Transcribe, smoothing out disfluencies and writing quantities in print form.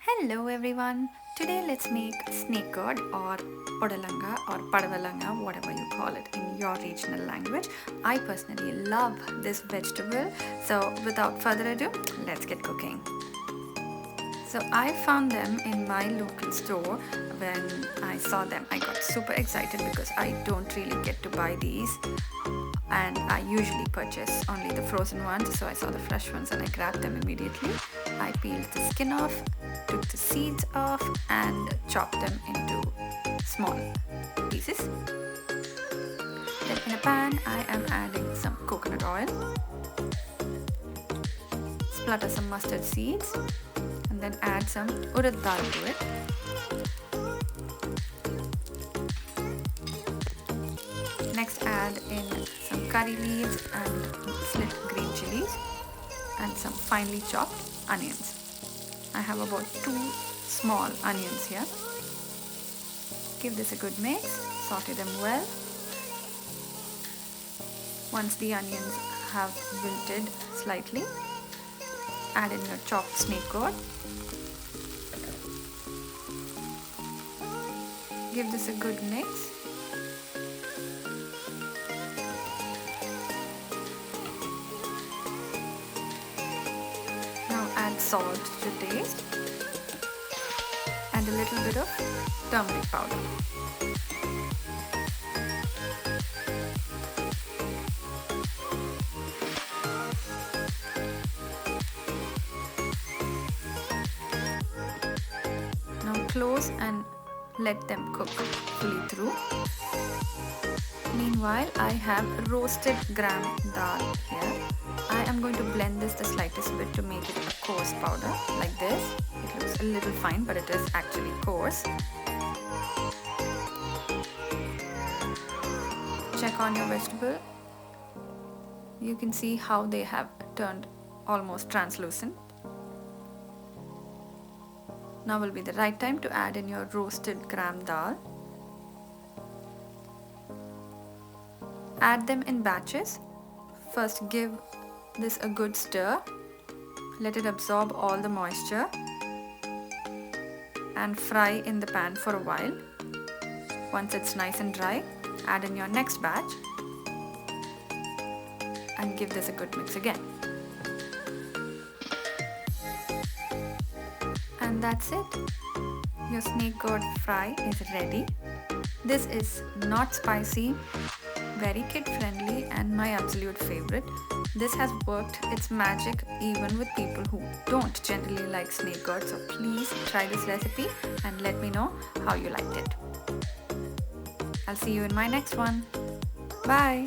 Hello everyone. Today let's make snake gourd or Podalanga or Padavalanga, whatever you call it in your regional language. I personally love this vegetable. So without further ado, let's get cooking. So I found them in my local store. When I saw them, I got super excited because I don't really get to buy these, and I usually purchase only the frozen ones. So I saw the fresh ones and I grabbed them immediately. I peeled the skin off, took the seeds off and chopped them into small pieces. Then in a pan I am adding some coconut oil, splutter some mustard seeds and then add some urad dal to it. Next add in some curry leaves and slit green chilies and some finely chopped onions. I have about 2 small onions here. Give this a good mix, saute them well. Once the onions have wilted slightly, add in your chopped snake gourd. Give this a good mix. Now add salt to taste and a little bit of turmeric powder. Now close and let them cook fully through. Meanwhile, I have roasted gram dal here. I am going to blend this the slightest bit to make it a coarse powder like this. It looks a little fine, but it is actually coarse. Check on your vegetable. You can see how they have turned almost translucent. Now will be the right time to add in your roasted gram dal. Add them in batches. First give this a good stir. Let it absorb all the moisture and fry in the pan for a while. Once it's nice and dry, add in your next batch and give this a good mix again. And that's it. Your snake gourd fry is ready. This is not spicy, very kid friendly and my absolute favorite. This has worked its magic even with people who don't generally like snake gourd. So please try this recipe and let me know how you liked it. I'll see you in my next one. Bye.